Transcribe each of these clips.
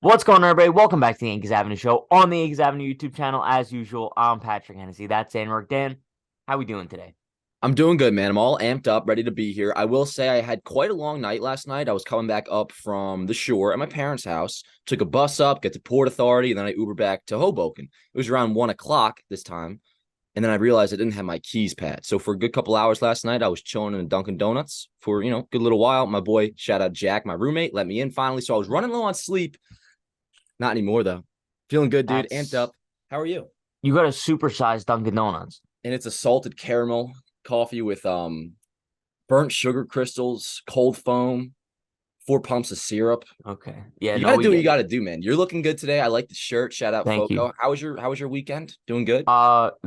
What's going on, everybody? Welcome back to the Yankees Avenue Show on the Yankees Avenue YouTube channel. As usual, I'm Patrick Hennessy. That's Dan Rourke. Dan, how we doing today? I'm doing good, man. I'm all amped up, ready to be here. I will say I had quite a long night last night. I was coming back up from the shore at my parents' house, took a bus up, get to Port Authority, and then I Ubered back to Hoboken. It was around 1 o'clock this time, and then I realized I didn't have my keys pad. So for a good couple hours last night, I was chilling in a Dunkin' Donuts for, a good little while. My boy, shout out Jack, my roommate, let me in finally. So I was running low on sleep. Not anymore, though. Feeling good, dude. Amped up. How are you? You got a supersized Dunkin' Donuts. And it's a salted caramel coffee with burnt sugar crystals, cold foam, 4 pumps of syrup. Okay. Yeah, You no, gotta do what you it. gotta do, man. You're looking good today. I like the shirt. Shout out Thank you. Foco. How was your weekend? Doing good?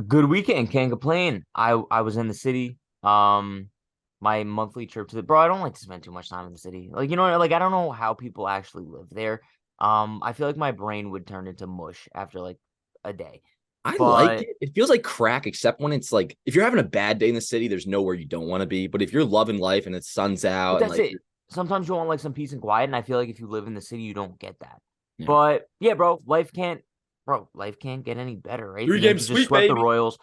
Good weekend. Can't complain. I was in the city. My monthly trip to the bro. I don't like to spend too much time in the city. Like, like I don't know how people actually live there. I feel like my brain would turn into mush after like a day. I like But it. It feels like crack, except when it's like if you're having a bad day in the city, there's nowhere you don't want to be. But if you're loving life and the sun's But out and that's like it. Sometimes you want like some peace and quiet, and I feel like if you live in the city, you don't get that. yeah. But yeah, life can't get any better, right? The Three game Yankees just sweep, swept the baby. Royals.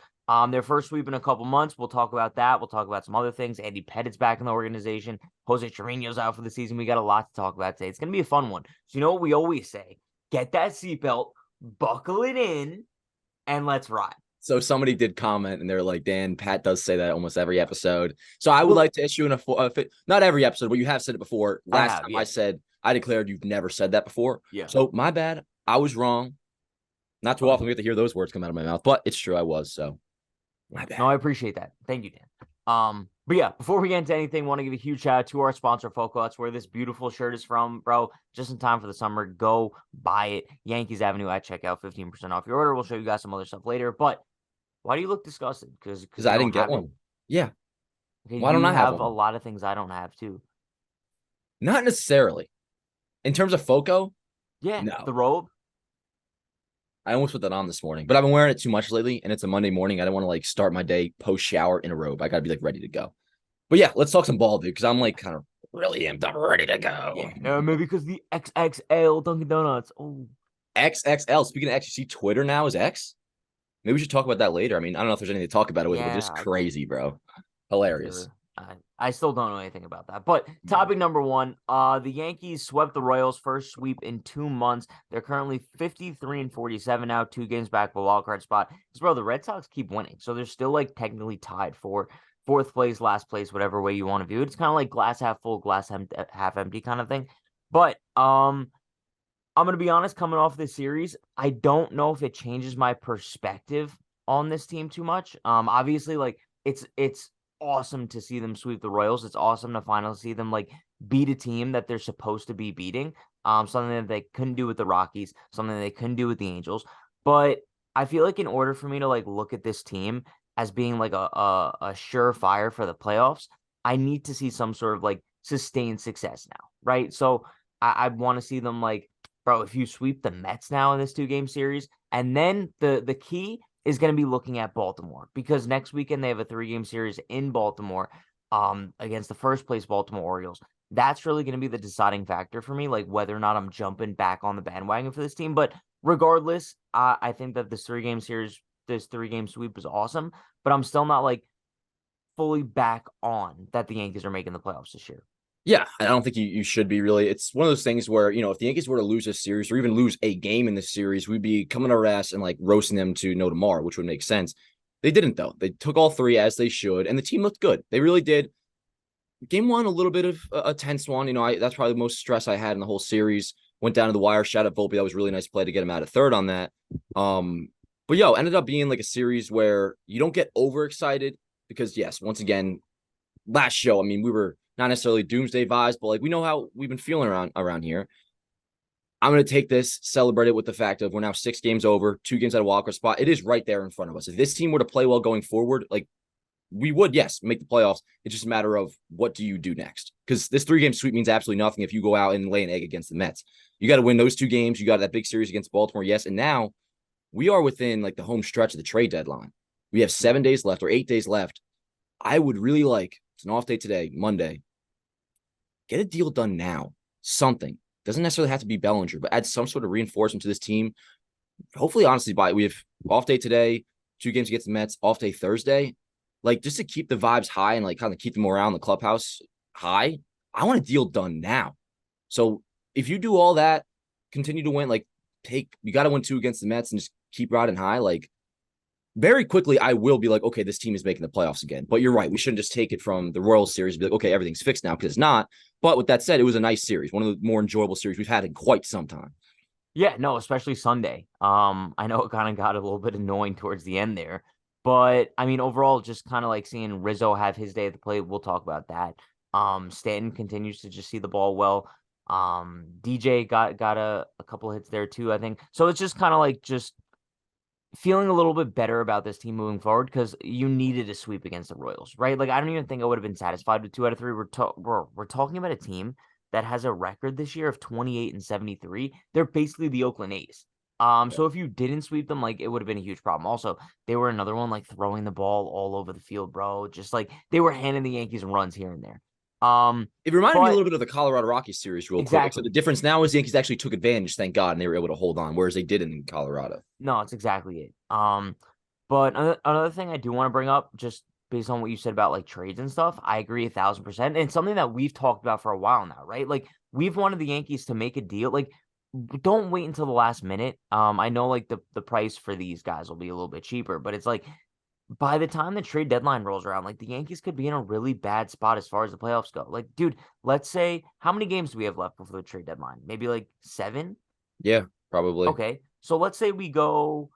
Their first sweep in a couple months. We'll talk about that. We'll talk about some other things. Andy Pettitte's back in the organization. Jose Chirino's out for the season. We got a lot to talk about today. It's gonna be a fun one. So you know what we always say: get that seatbelt, buckle it in, and let's ride. So somebody did comment and they're like, Dan, Pat does say that almost every episode. So I would Well, like to issue not every episode, but you have said it before. I Last have, time yeah, I declared you've never said that before. yeah. So my bad. I was wrong. Not too Okay. often we get to hear those words come out of my mouth, but it's true. I was. So Yeah. my No, bad. I appreciate that. Thank you, Dan. But yeah, before we get into anything, want to give a huge shout out to our sponsor, Foco. That's where this beautiful shirt is from, bro. Just in time for the summer. Go buy it. Yankees Avenue at checkout, 15% off your order. We'll show you guys some other stuff later. But why do you look disgusted? Because Because you I don't didn't get have it? one. Yeah. Okay, Why don't you I have have a one? lot of things I don't have too. Not necessarily. In terms of Foco, Yeah, no. the robe. I almost put that on this morning, but I've been wearing it too much lately, and it's a Monday morning. I don't want to like start my day post shower in a robe. I gotta be like ready to go. But yeah, let's talk some ball, dude, because I'm like kind of really amped up, ready to go. Yeah, maybe because the XXL Dunkin' Donuts. Oh, XXL. Speaking of X, you see Twitter now is X. Maybe we should talk about that later. I mean, I don't know if there's anything to talk about it with, but yeah, just crazy, bro. Hilarious. whatever. I still don't know anything about that. But topic number one, the Yankees swept the Royals first sweep in 2 months. They're currently 53 and 47 now, 2 games back for a wild card spot. Because bro, the Red Sox keep winning. So they're still like technically tied for fourth place, last place, whatever way you want to view it. It's kind of like glass half full, glass half empty kind of thing. But I'm gonna be honest, coming off this series, I don't know if it changes my perspective on this team too much. Obviously, like it's awesome to see them sweep the Royals. It's awesome to finally see them like beat a team that they're supposed to be beating. Something that they couldn't do with the Rockies, something they couldn't do with the Angels. But I feel like in order for me to like look at this team as being like a surefire for the playoffs, I need to see some sort of like sustained success now, right? So I want to see them like, bro, if you sweep the Mets now in this 2 game series, and then the key is going to be looking at Baltimore because next weekend they have a 3 game series in Baltimore against the first place Baltimore Orioles. That's really going to be the deciding factor for me, like whether or not I'm jumping back on the bandwagon for this team. But regardless, I think that this 3 game series, this 3 game sweep is awesome, but I'm still not like fully back on that the Yankees are making the playoffs this year. Yeah, I don't think you should be really. It's one of those things where, if the Yankees were to lose this series or even lose a game in this series, we'd be coming our ass and like roasting them to no tomorrow, which would make sense. They didn't, though. They took all three as they should, and the team looked good. They really did. Game one, a little bit of a tense one. That's probably the most stress I had in the whole series. Went down to the wire, shot at Volpe. That was a really nice play to get him out at third on that. But ended up being like a series where you don't get overexcited because, yes, once again, last show, I mean, we were not necessarily doomsday vibes, but like we know how we've been feeling around here. I'm going to take this, celebrate it with the fact of we're now 6 games over, 2 games out of wild card spot. It is right there in front of us. If this team were to play well going forward, like we would, yes, make the playoffs. It's just a matter of what do you do next? Because this 3 game sweep means absolutely nothing if you go out and lay an egg against the Mets. You got to win those 2 games. You got that big series against Baltimore, yes. And now we are within like the home stretch of the trade deadline. We have 7 days left or 8 days left. I would really like, it's an off day today, Monday, get a deal done now. Something. Doesn't necessarily have to be Bellinger, but add some sort of reinforcement to this team. Hopefully, honestly, we have off day today, 2 games against the Mets, off day Thursday. Like, just to keep the vibes high and like kind of keep the morale in the clubhouse high, I want a deal done now. So if you do all that, continue to win, like you got to win 2 against the Mets and just keep riding high. Like, very quickly, I will be like, okay, this team is making the playoffs again. But you're right. We shouldn't just take it from the Royals series and be like, okay, everything's fixed now, because it's not. But with that said, it was a nice series, one of the more enjoyable series we've had in quite some time. Yeah, no, especially Sunday. I know it kind of got a little bit annoying towards the end there, but I mean, overall, just kind of like seeing Rizzo have his day at the plate. We'll talk about that. Stanton continues to just see the ball well. DJ got a couple of hits there too, I think. So it's just kind of like just feeling a little bit better about this team moving forward, because you needed a sweep against the Royals, right? Like, I don't even think I would have been satisfied with 2 out of 3. We're talking about a team that has a record this year of 28-73. They're basically the Oakland A's. So if you didn't sweep them, like, it would have been a huge problem. Also, they were another one, like, throwing the ball all over the field, bro. Just like they were handing the Yankees runs here and there. It reminded me a little bit of the Colorado Rockies series, real quick. So exactly. the difference now is the Yankees actually took advantage, thank God, and they were able to hold on, whereas they didn't in Colorado. No, it's exactly it. But another thing I do want to bring up, just based on what you said about like trades and stuff, I agree 1,000%. And it's something that we've talked about for a while now, right? Like, we've wanted the Yankees to make a deal. Like, don't wait until the last minute. I know like the price for these guys will be a little bit cheaper, but it's like by the time the trade deadline rolls around, like, the Yankees could be in a really bad spot as far as the playoffs go. Like, dude, let's say, how many games do we have left before the trade deadline? Maybe like 7? Yeah, probably. Okay. So let's say we go,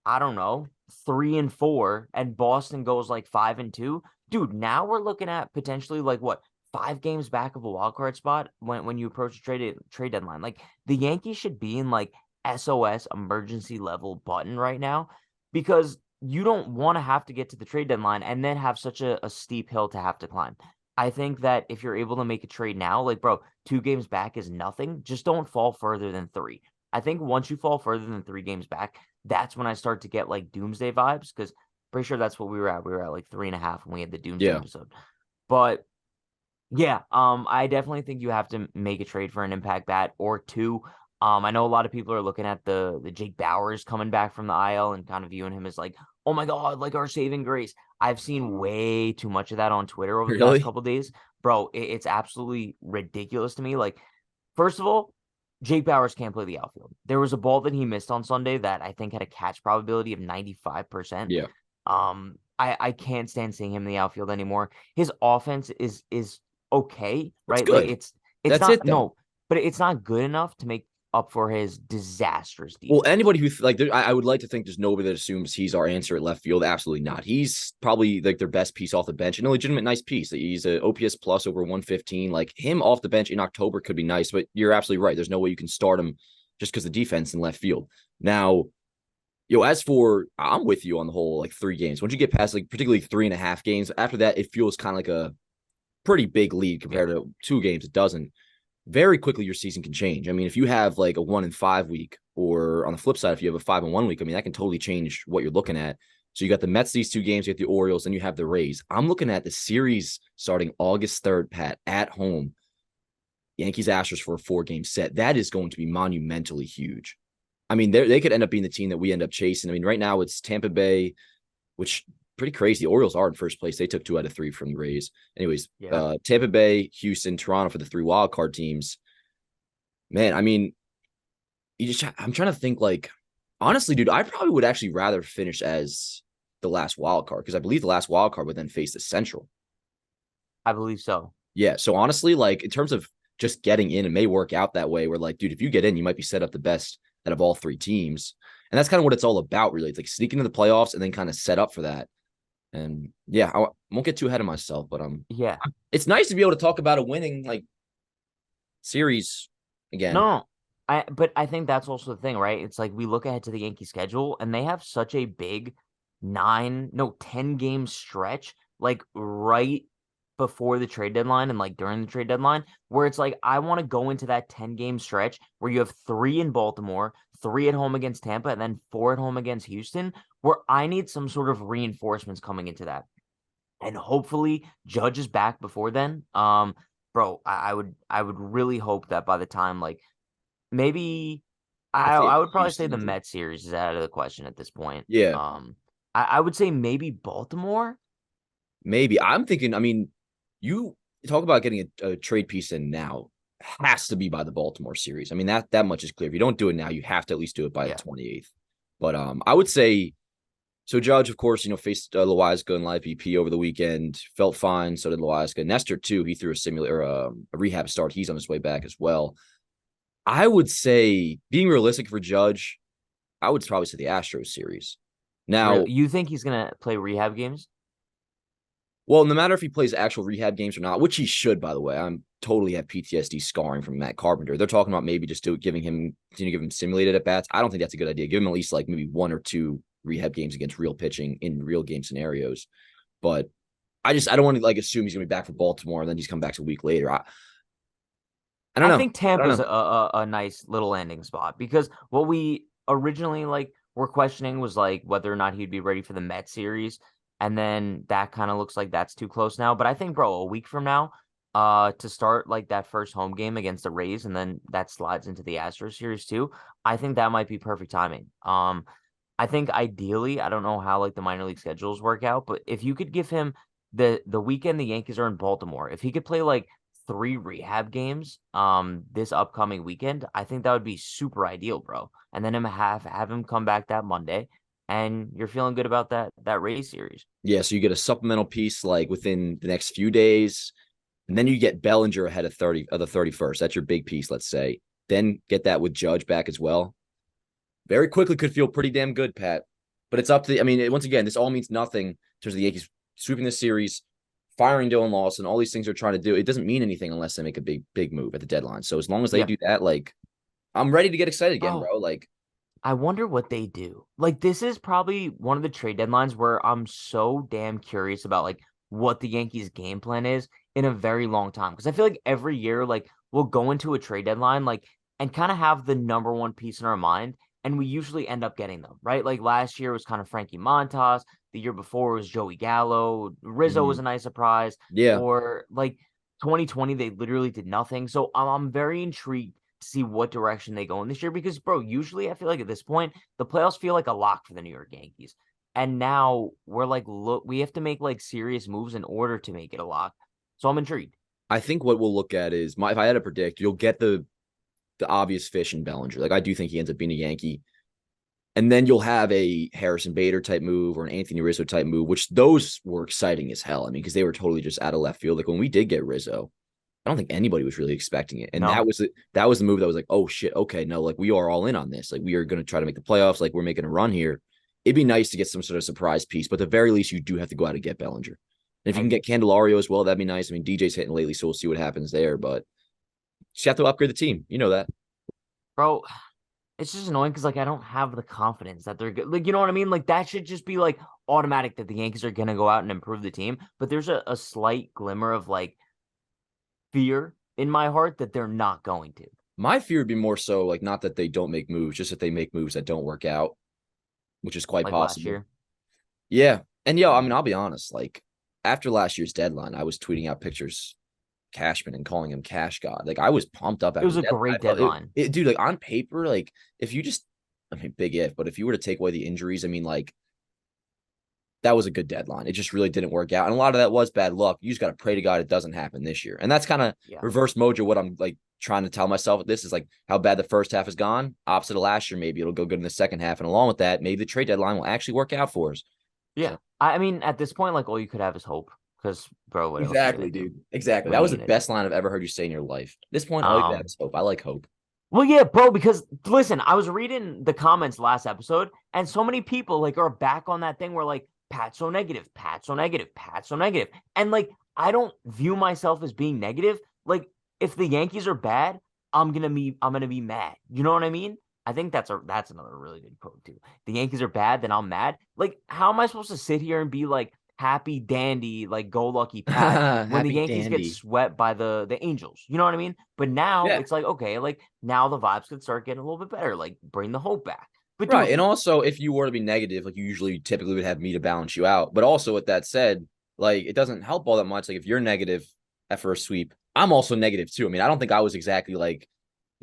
I don't know, 3-4, and Boston goes like 5-2. Dude, now we're looking at potentially like what, 5 games back of a wild card spot when you approach the trade deadline. Like, the Yankees should be in like SOS emergency level button right now, because you don't want to have to get to the trade deadline and then have such a steep hill to have to climb. I think that if you're able to make a trade now, like, bro, 2 games back is nothing. Just don't fall further than 3. I think once you fall further than 3 games back, that's when I start to get like doomsday vibes, because pretty sure that's what we were at. We were at like 3.5 when we had the doomsday episode. But yeah, I definitely think you have to make a trade for an impact bat or 2. I know a lot of people are looking at the Jake Bauers coming back from the IL and kind of viewing him as like, oh my God, like our saving grace. I've seen way too much of that on Twitter over the past couple of days. Bro, it's absolutely ridiculous to me. Like, first of all, Jake Bauers can't play the outfield. There was a ball that he missed on Sunday that I think had a catch probability of 95%. Yeah. I can't stand seeing him in the outfield anymore. His offense is okay, right? Good. Like, it's That's not, it, though. no, but it's not good enough to make up for his disastrous defense. Well, anybody who I would like to think there's nobody that assumes he's our answer at left field. Absolutely not. He's probably like their best piece off the bench and a legitimate nice piece. He's an OPS plus over 115. Like, him off the bench in October could be nice, but you're absolutely right. There's no way you can start him just because the defense in left field. Now, as for, I'm with you on the whole like 3 games. Once you get past like particularly 3.5 games, after that it feels kind of like a pretty big lead compared to 2 games. It doesn't. Very quickly your season can change. I mean, if you have like a 1-5 week, or on the flip side, if you have a 5-1 week, I mean, that can totally change what you're looking at. So you got the Mets these 2 games, you got the Orioles, and you have the Rays. I'm looking at the series starting August 3rd, Pat, at home. Yankees Astros for a 4-game set. That is going to be monumentally huge. I mean, they could end up being the team that we end up chasing. I mean, right now it's Tampa Bay, which pretty crazy. The Orioles are in first place. They took 2 out of 3 from the Rays. Anyways, Tampa Bay, Houston, Toronto for the 3 wild card teams. Man, I mean, I'm trying to think, like, honestly, dude, I probably would actually rather finish as the last wild card, because I believe the last wild card would then face the Central. I believe so. Yeah. So honestly, like, in terms of just getting in, it may work out that way where, like, dude, if you get in, you might be set up the best out of all 3 teams. And that's kind of what it's all about, really. It's like sneaking into the playoffs and then kind of set up for that. And yeah, I won't get too ahead of myself, but yeah, it's nice to be able to talk about a winning like series again. No, but I think that's also the thing, right? It's like we look ahead to the Yankee schedule and they have such a big 10 game stretch, like right before the trade deadline and like during the trade deadline, where it's like I want to go into that 10-game stretch where you have 3 in Baltimore, 3 at home against Tampa, and then 4 at home against Houston, where I need some sort of reinforcements coming into that. And hopefully Judge is back before then. bro, I would really hope that by the time like maybe I I think would probably say the Houston. Mets series is out of the question at this point. Yeah, I would say maybe Baltimore. maybe. I'm thinking, I mean, you talk about getting a trade piece in now has to be by the Baltimore series. I mean, that much is clear. If you don't do it now, you have to at least do it by the Yeah. 28th. But I would say so. Judge, of course, faced Loizaga in live BP over the weekend. Felt fine. So did Loizaga. Nestor too. He threw a simulator, a rehab start. He's on his way back as well. I would say, being realistic for Judge, I would probably say the Astros series. Now, Really? You think he's gonna play rehab games? well, no matter if he plays actual rehab games or not, which he should, by the way. I'm totally have PTSD scarring from Matt Carpenter. They're talking about maybe just give him simulated at bats. I don't think that's a good idea. Give him at least like maybe 1 or 2 rehab games against real pitching in real game scenarios. But I don't want to like assume he's gonna be back for Baltimore and then he's come back a week later. I don't I know. think I don't Tampa's know. a nice little landing spot because what we originally like were questioning was like whether or not he'd be ready for the Met series. And then that kind of looks like that's too close now. But I think, bro, a week from now, to start like that first home game against the Rays, and then that slides into the Astros series too. I think that might be perfect timing. I think ideally, I don't know how like the minor league schedules work out, but if you could give him the weekend the Yankees are in Baltimore, if he could play like 3 rehab games this upcoming weekend, I think that would be super ideal, bro. And then have him come back that Monday, and you're feeling good about that Rays series. Yeah, so you get a supplemental piece like within the next few days, and then you get Bellinger ahead of the 31st. That's your big piece, let's say. Then get that with Judge back as well. Very quickly could feel pretty damn good, Pat. But it's up to, I mean, once again, this all means nothing in terms of the Yankees sweeping this series, firing Dylan Lawson, all these things they're trying to do. It doesn't mean anything unless they make a big move at the deadline. So as long as they Yeah, do that, like, I'm ready to get excited again, bro. bro. Like, I wonder what they do. Like, this is probably one of the trade deadlines where I'm so damn curious about like what the Yankees' game plan is in a very long time. Because I feel like every year, like, we'll go into a trade deadline, like, and kind of have the number one piece in our mind, and we usually end up getting them, right? Like last year was kind of Frankie Montas, the year before was Joey Gallo, Rizzo was a nice surprise, yeah, or like 2020, they literally did nothing. So I'm very intrigued see what direction they go in this year because, bro, usually I feel like at this point, the playoffs feel like a lock for the New York Yankees. And now we're like, look, we have to make like serious moves in order to make it a lock. So I'm intrigued. I think what we'll look at is if I had to predict, you'll get the obvious fish in Bellinger. Like, I do think he ends up being a Yankee. And then you'll have a Harrison Bader type move or an Anthony Rizzo type move, which those were exciting as hell. I mean, because they were totally just out of left field. Like when we did get Rizzo, I don't think anybody was really expecting it. And No, that was the move that was like, oh shit, okay, no, like we are all in on this. Like we are going to try to make the playoffs. Like we're making a run here. It'd be nice to get some sort of surprise piece, but at the very least, you do have to go out and get Bellinger. And if you I can get agree. Candelario as well, that'd be nice. I mean, DJ's hitting lately, so we'll see what happens there. But you have to upgrade the team. You know that. Bro, it's just annoying because like I don't have the confidence that they're good. Like, you know what I mean? Like that should just be like automatic that the Yankees are gonna go out and improve the team. But there's a slight glimmer of like fear in my heart that they're not going to. My fear would be more so like not that they don't make moves, just that they make moves that don't work out, which is quite Like last possible. year. Yeah. And yeah, I Mm. mean, I'll be honest, like after last year's deadline, I was tweeting out pictures Cashman and calling him Cash God. Like I was pumped up It after was the a deadline. I great felt deadline. dude, like on paper, like if you just, I mean, big if, but if you were to take away the injuries, I mean, like that was a good deadline. It just really didn't work out. And a lot of that was bad luck. You just got to pray to God it doesn't happen this year. And that's kind of Yeah. reverse mojo. What I'm like trying to tell myself with this is like how bad the first half has gone. Opposite of last year, maybe it'll go good in the second half. And along with that, maybe the trade deadline will actually work out for us. Yeah. So I mean, at this point, like all you could have is hope. Because, bro, what else are you gonna exactly, do? dude. Exactly. What That are was you the gonna do? best line I've ever heard you say in your life. At this point, all you can have Um, is hope. I like hope. well, yeah, bro, because listen, I was reading the comments last episode, and so many people like are back on that thing where like Pat's so negative, Pat's so negative, Pat's so negative. And like I don't view myself as being negative. Like if the Yankees are bad, I'm gonna be mad. You know what I mean? I think that's another really good quote too. The Yankees are bad, then I'm mad. Like, how am I supposed to sit here and be like happy dandy, like go lucky Pat when the Happy Yankees get dandy. swept by the Angels? You know what I mean? But now Yeah. it's like, okay, like now the vibes could start getting a little bit better, like bring the hope back. But Right. dude, And also, if you were to be negative, like you usually typically would have me to balance you out. But also, with that said, like it doesn't help all that much. Like if you're negative at first sweep, I'm also negative too. I mean, I don't think I was exactly like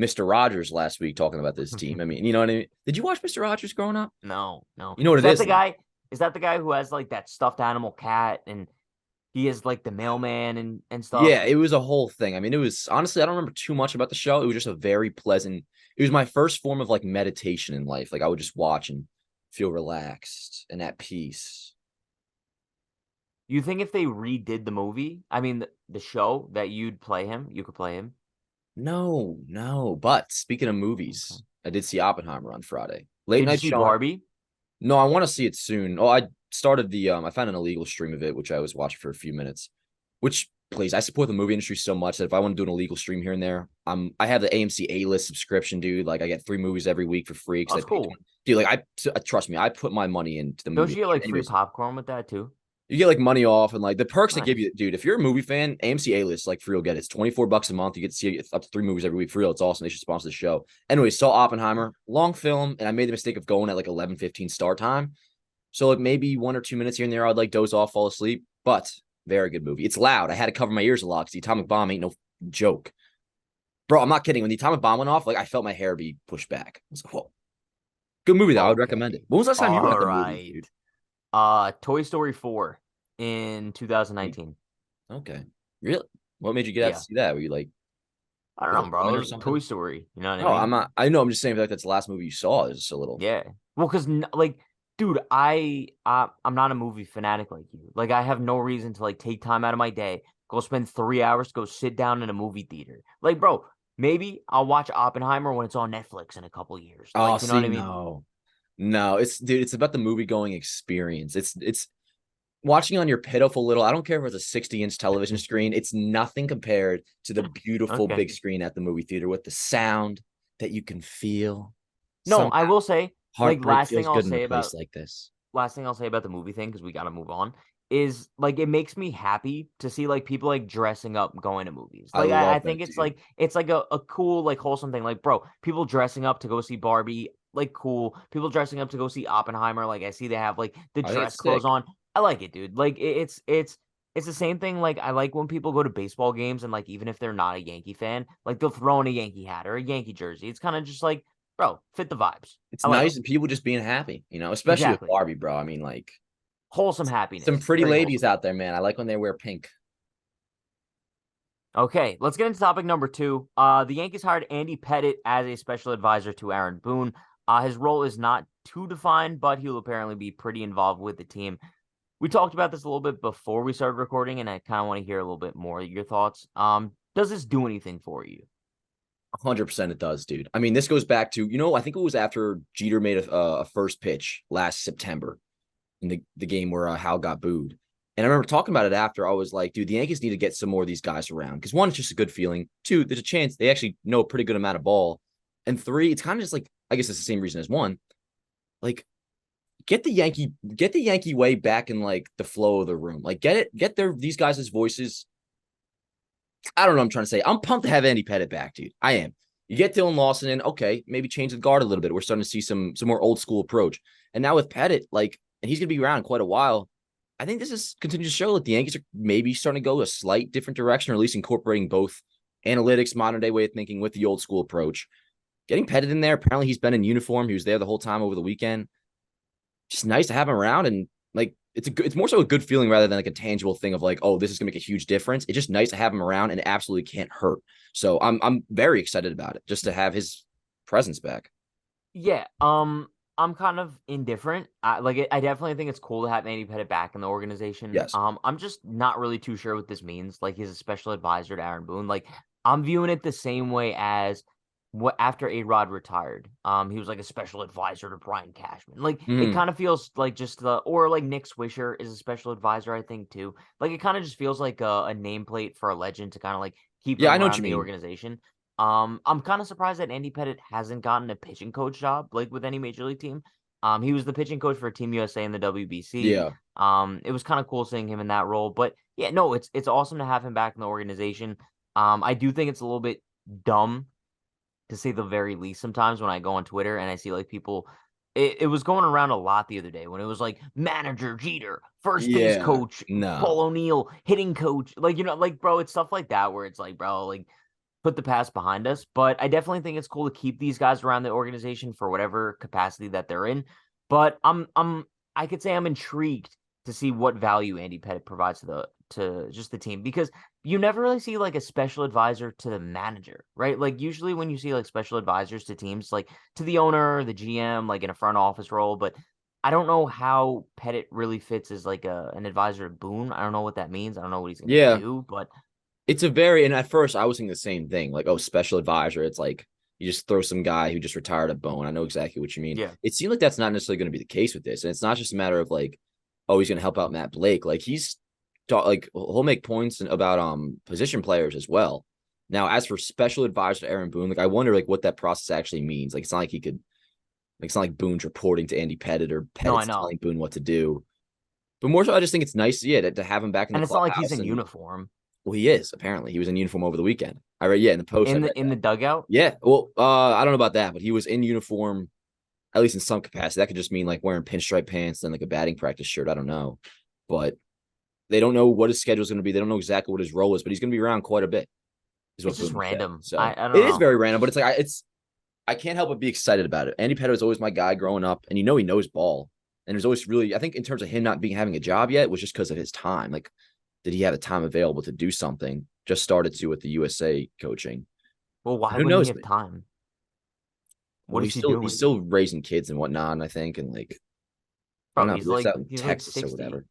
Mr. Rogers last week talking about this team. I mean, you know what I mean? Did you watch Mr. Rogers growing up? No, no. You know what Is it that is? the guy? Is that the guy who has like that stuffed animal cat and he is like the mailman and stuff? Yeah, it was a whole thing. I mean, it was honestly, I don't remember too much about the show. It was just a very pleasant, it was my first form of like meditation in life. Like I would just watch and feel relaxed and at peace. You think if they redid the movie, I mean the show, that you'd play him? You could play him? No, no. But speaking of movies, Okay. I did see Oppenheimer on Friday. Late Did you night see showing. Barbie? No, I want to see it soon. Oh, I started I found an illegal stream of it, which I was watching for a few minutes. Which please, I support the movie industry so much that if I want to do an illegal stream here and there, I have the AMC A-list subscription, dude. Like I get 3 movies every week for free because That's cool. dude, like trust me, I put my money into the Don't movie. you get like free Anyways, popcorn with that too? you get like money off and like the perks they give Nice. you, dude. If you're a movie fan, AMC A-list, like for real, get it. It's $24 a month. You get to see up to 3 movies every week for real. It's awesome. They should sponsor the show. Anyway, saw Oppenheimer, long film, and I made the mistake of going at like 11:15 start time. So like maybe 1 or 2 minutes here and there, I'd like doze off, fall asleep. But very good movie. It's loud. I had to cover my ears a lot because the atomic bomb ain't no joke. Bro, I'm not kidding. When the atomic bomb went off, like I felt my hair be pushed back. I was like, whoa. Good movie though. I would recommend it. Okay. When was the last time you were at All the movie, right. dude? Toy Story 4 in 2019. Okay. Really? What made you get out to Yeah. see that? Were you like I don't with a know, bro. friend It or was something? Toy Story. You know what I No, I'm mean? not. I know. I'm just saying like that's the last movie you saw. Is just a little. Yeah. Well, because like, dude, I'm not a movie fanatic like you. Like, I have no reason to like take time out of my day, go spend 3 hours, go sit down in a movie theater. Like, bro, maybe I'll watch Oppenheimer when it's on Netflix in a couple years. Oh, Like, you know what see, I mean? no, no. It's dude. It's about the movie going experience. It's watching on your pitiful little. I don't care if it's a 60-inch television screen. It's nothing compared to the beautiful Okay. big screen at the movie theater with the sound that you can feel. No, I Somehow, will say, like, heartbreak feels good in a place like this. last thing I'll say about the movie thing, because we got to move on, is like it makes me happy to see like people like dressing up going to movies. I Like I love think that, dude. it's like a cool, like wholesome thing. Like, bro, people dressing up to go see Barbie, like cool. People dressing up to go see Oppenheimer. Like I see they have like the I think dress it's clothes sick. on. I like it, dude. Like it's the same thing. Like I like when people go to baseball games and like even if they're not a Yankee fan, like they'll throw in a Yankee hat or a Yankee jersey. It's kind of just like, bro, fit the vibes. It's I like nice it. and people just being happy, especially with Exactly. Barbie, bro. I mean, like Wholesome some happiness. pretty Very ladies wholesome. out there, man. I like when they wear pink. Okay, let's get into topic number 2. The Yankees hired Andy Pettitte as a special advisor to Aaron Boone. His role is not too defined, but he'll apparently be pretty involved with the team. We talked about this a little bit before we started recording, and I kind of want to hear a little bit more of your thoughts. Does this do anything for you? 100% it does, dude. I mean, this goes back to, I think it was after Jeter made a first pitch last September in the game where Hal got booed. And I remember talking about it after. I was like, dude, the Yankees need to get some more of these guys around. Because one, it's just a good feeling. Two, there's a chance they actually know a pretty good amount of ball. And three, it's kind of just like, I guess it's the same reason as one. Like, get the Yankee way back in like the flow of the room. Like, get these guys' voices. I don't know what I'm trying to say. I'm pumped to have Andy Pettitte back, dude. I am. You get Dylan Lawson in, okay, maybe change the guard a little bit. We're starting to see some more old school approach. And now with Pettitte, like, and he's gonna be around quite a while. I think this is continuing to show that the Yankees are maybe starting to go a slight different direction, or at least incorporating both analytics, modern day way of thinking with the old school approach. Getting Pettitte in there, apparently he's been in uniform. He was there the whole time over the weekend. Just nice to have him around, and like it's more so a good feeling rather than like a tangible thing of like, oh, this is gonna make a huge difference. It's just nice to have him around and it absolutely can't hurt. So I'm very excited about it just to have his presence back. Yeah, I'm kind of indifferent. I definitely think it's cool to have Andy Pettitte back in the organization. Yes. I'm just not really too sure what this means. Like he's a special advisor to Aaron Boone. Like I'm viewing it the same way as what after A-Rod retired. He was like a special advisor to Brian Cashman. Like it Mhm. kind of feels like just the or like Nick Swisher is a special advisor, I think too. Like it kind of just feels like a nameplate for a legend to kind of like keep Yeah, I him know what around you the mean. organization. I'm kind of surprised that Andy Pettitte hasn't gotten a pitching coach job like with any major league team. He was the pitching coach for Team USA in the WBC. Yeah. It was kind of cool seeing him in that role. But yeah, no, it's awesome to have him back in the organization. I do think it's a little bit dumb to say the very least sometimes when I go on Twitter and I see like people it was going around a lot the other day when it was like manager Jeter, first base Yeah, coach no. Paul O'Neill, hitting coach. Like, like, bro, it's stuff like that where it's like, bro, like, put the past behind us. But I definitely think it's cool to keep these guys around the organization for whatever capacity that they're in. But I could say I'm intrigued to see what value Andy Pettitte provides to just the team, because you never really see like a special advisor to the manager, right? Like usually when you see like special advisors to teams, like to the owner, the GM, like in a front office role, but I don't know how Pettitte really fits as like an advisor to Boone. I don't know what that means. I don't know what he's going to Yeah, do, but it's a very, and at first I was thinking the same thing, like, oh, special advisor. It's like you just throw some guy who just retired at Bone. I know exactly what you mean. yeah. It seemed like that's not necessarily going to be the case with this. And it's not just a matter of like, oh, he's going to help out Matt Blake. Like like he'll make points about position players as well. Now, as for special advisor to Aaron Boone, like I wonder like what that process actually means. Like it's not like he could, like it's not like Boone's reporting to Andy Pettitte or No, I Pettitte's know. telling Boone what to do. But more so, I just think it's nice, yeah, to have him back in the And it's not like he's clubhouse. in And uniform well, he is apparently. He was in uniform over the weekend. I read, yeah, in the post. I read in the that. dugout. Yeah, well, I don't know about that, but he was in uniform at least in some capacity. That could just mean like wearing pinstripe pants and like a batting practice shirt. I don't know, but they don't know what his schedule is going to be. They don't know exactly what his role is, but he's going to be around quite a bit. Is what It's just Boone said. random. So I don't it is know. very random, but it's like I can't help but be excited about it. Andy Pettitte was always my guy growing up, and he knows ball. And there's always really, I think, in terms of him not having a job yet, was just because of his time. Like, did he have the time available to do something? Just started to with the USA coaching. Well, why Who wouldn't he knows? have time? Well, What is he he's doing? still raising kids and whatnot. And I think, and like, I don't Bro, know, he lives out in he's like Texas or 60. whatever.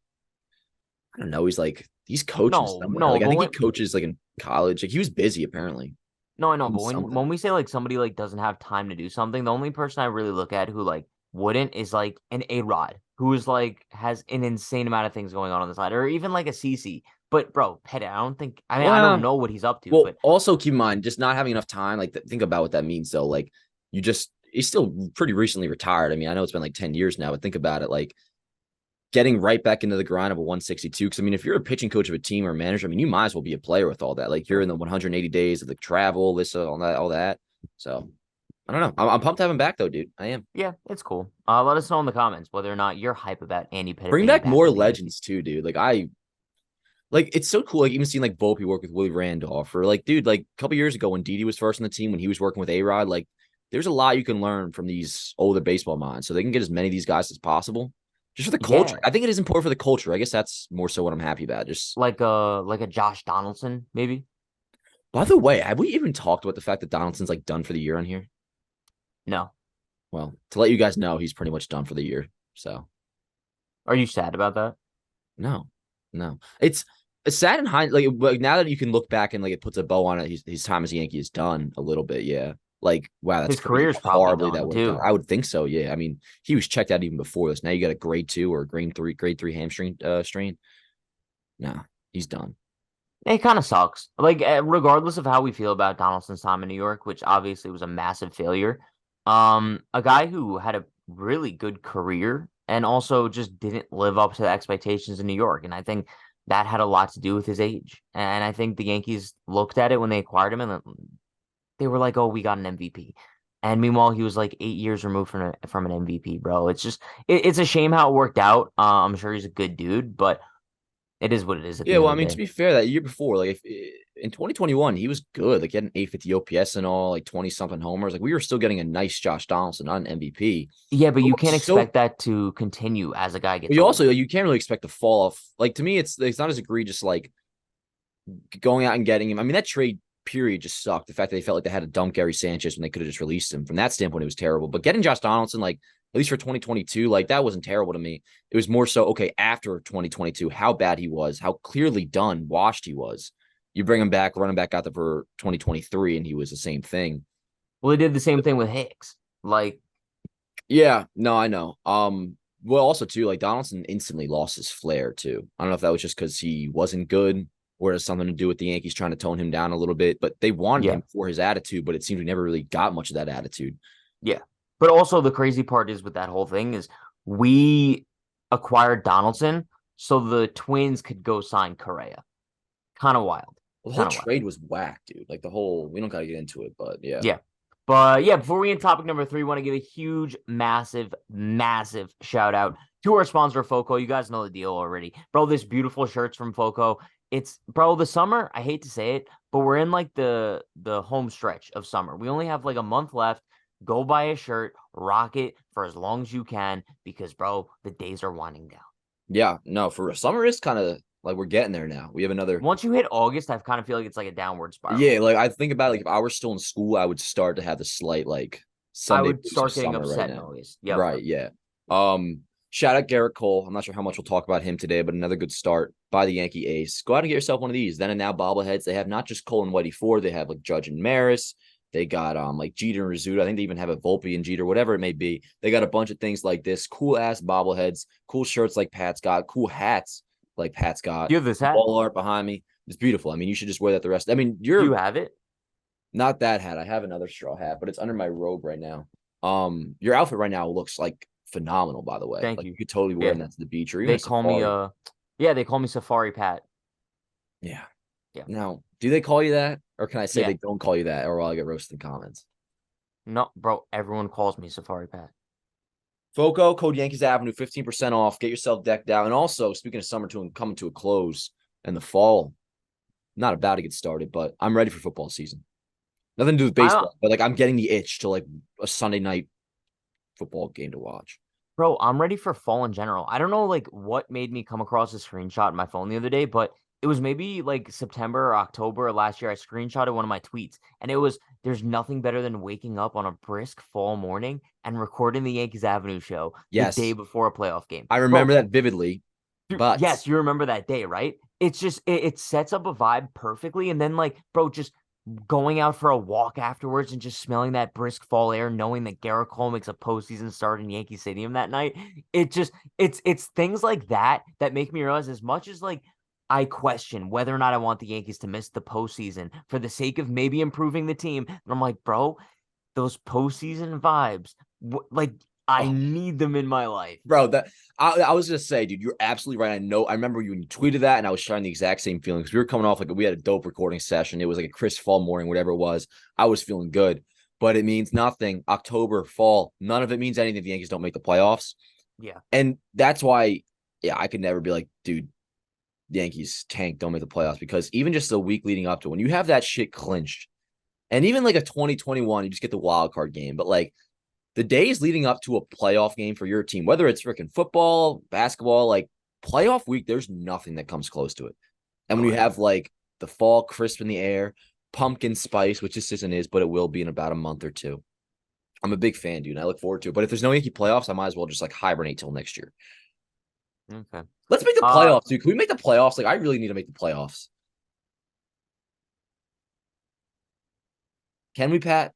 I don't know. He's coaching No, somewhere. no, Like, I but think he when coaches like in college. Like, he was busy apparently no, I know, doing but when something. we say like somebody like doesn't have time to do something, the only person I really look at who like wouldn't is like an A-Rod, who is like has an insane amount of things going on the side, or even like a CC. But bro, Petty, I don't Well, know what he's up to, well, but also keep in mind, just not having enough time. Like, think about what that means. Though, like, he's still pretty recently retired. I mean, I know it's been like 10 years now, but think about it. Like, getting right back into the grind of a 162. Because I mean, if you're a pitching coach of a team or a manager, I mean, you might as well be a player with all that. Like you're in the 180 days of the travel, this, all that. So I don't know. I'm pumped to have him back though, dude. I am. yeah, it's cool. Let us know in the comments whether or not you're hype about Andy Pettitte Bring being back back more with the Yankees. legends too, dude. Like it's so cool. Like even seeing like Volpe work with Willie Randolph, or like, dude, like a couple years ago when Didi was first on the team, when he was working with A-Rod, like there's a lot you can learn from these older baseball minds. So they can get as many of these guys as possible. Just for the culture. Yeah, I think it is important for the culture. I guess that's more so what I'm happy about. Just like a Josh Donaldson, maybe. by the way, have we even talked about the fact that Donaldson's like done for the year on here? No. Well, to let you guys know, he's pretty much done for the year. So Are you sad about that? no, no, it's sad in hindsight. Like now that you can look back and like it puts a bow on it, his time as a Yankee is done a little bit. Yeah. Like, wow, that's His crazy. career's How probably horribly that done worked out. too. I would think so. Yeah. I mean, he was checked out even before this. Now you got a grade 2 or grade three hamstring strain. No, he's done. It kind of sucks. Like, regardless of how we feel about Donaldson's time in New York, which obviously was a massive failure, a guy who had a really good career and also just didn't live up to the expectations in New York. And I think that had a lot to do with his age. And I think the Yankees looked at it when they acquired him and they were like, "Oh, we got an MVP." And meanwhile, he was like 8 years removed from an MVP, bro. It's just it's a shame how it worked out. I'm sure he's a good dude, but it is what it is at Yeah, the well, end I of the mean, to day. be fair, that year before, like in 2021, he was good. Like he had an 850 OPS and all, like 20 something homers. Like we were still getting a nice Josh Donaldson, not an MVP. Yeah, but But you what's can't so expect that to continue as a guy gets you also older. you can't really expect to fall off. Like to me, it's not as egregious like going out and getting him. I mean, that trade period just sucked. The fact that they felt like they had to dump Gary Sanchez when they could have just released him. From that standpoint, it was terrible. But getting Josh Donaldson, like at least for 2022, like that wasn't terrible to me. It was more so okay after 2022, how bad he was, how clearly done, washed he was. You bring him back, running back out there for 2023, and he was the same thing. Well, they did the same thing with Hicks. Like, Yeah, no, I know. Well, also too, like Donaldson instantly lost his flair too. I don't know if that was just because he wasn't good or it has something to do with the Yankees trying to tone him down a little bit. But they wanted yeah, him for his attitude, but it seems we never really got much of that attitude. yeah. But also the crazy part is with that whole thing is we acquired Donaldson so the Twins could go sign Correa. Kind of wild. Well, the whole Kind of wild. trade was whack, dude. Like the whole, we don't got to get into it, but yeah. Yeah. But yeah, before we get topic number 3, I want to give a huge, massive, massive shout out to our sponsor, Foco. You guys know the deal already. Bro, this beautiful shirts from Foco. It's bro, the summer, I hate to say it, but we're in like the home stretch of summer. We only have like a month left. Go buy a shirt, rock it for as long as you can, because bro, the days are winding down. Yeah, no, for summer is kind of like we're getting there now. We have another. Once you hit August, I kind of feel like it's like a downward spiral. Yeah, like I think about like if I were still in school, I would start to have the slight like I Sunday would blues of start getting summer right upset in now. August. Yep. Right, yeah. Shout out Garrett Cole. I'm not sure how much we'll talk about him today, but another good start by the Yankee ace. Go out and get yourself one of these. Then and now bobbleheads. They have not just Cole and Whitey Ford. They have like Judge and Maris. They got like Jeter and Rizzuto. I think they even have a Volpe and Jeter, whatever it may be. They got a bunch of things like this. Cool ass bobbleheads, cool shirts like Pat's got, cool hats like Pat's got. You have this hat? Wall art behind me. It's beautiful. I mean, you should just wear that the rest. I mean, Do you have it? not that hat. I have another straw hat, but it's under my robe right now. Your outfit right now looks like phenomenal, by the way. Thank like you. you could totally wear that to the beach or even They a call safari. me they call me Safari Pat. Yeah. Yeah. Now, do they call you that? Or can I say Yeah. they don't call you that or I'll get roasted in comments? No, bro, everyone calls me Safari Pat. Foco, code Yankees Avenue, 15% off. Get yourself decked out. And also, speaking of summer coming to a close and the fall, not about to get started, but I'm ready for football season. Nothing to do with baseball, but like I'm getting the itch to like a Sunday night football game to watch. Bro, I'm ready for fall in general. I don't know like what made me come across a screenshot in my phone the other day, but it was maybe like September or October last year. I screenshotted one of my tweets, and it was there's nothing better than waking up on a brisk fall morning and recording the Yankees Avenue Show the day Yes, before a playoff game. I Bro, remember that vividly, but yes, you remember that day, right? It's just it sets up a vibe perfectly, and then like, bro, just going out for a walk afterwards and just smelling that brisk fall air, knowing that Garrett Cole makes a postseason start in Yankee Stadium that night. It just it's things like that that make me realize as much as like I question whether or not I want the Yankees to miss the postseason for the sake of maybe improving the team. And I'm like, bro, those postseason vibes, like I oh, need them in my life. bro, that I was gonna say, dude, you're absolutely right. I know. I remember when you tweeted that, and I was sharing the exact same feeling because we were coming off like we had a dope recording session. It was like a crisp fall morning, whatever it was. I was feeling good, but it means nothing. October, fall, none of it means anything if the Yankees don't make the playoffs. Yeah, And that's why, yeah, I could never be like, dude, the Yankees tank, don't make the playoffs because even just the week leading up to when you have that shit clinched, and even like a 2021, you just get the wild card game, but like the days leading up to a playoff game for your team, whether it's freaking football, basketball, like playoff week, there's nothing that comes close to it. And when you have like the fall crisp in the air, pumpkin spice, which this season is, but it will be in about a month or two. I'm a big fan, dude, and I look forward to it. But if there's no Yankee playoffs, I might as well just like hibernate till next year. okay. Let's make the playoffs, dude. Can we make the playoffs? Like, I really need to make the playoffs. Can we, Pat?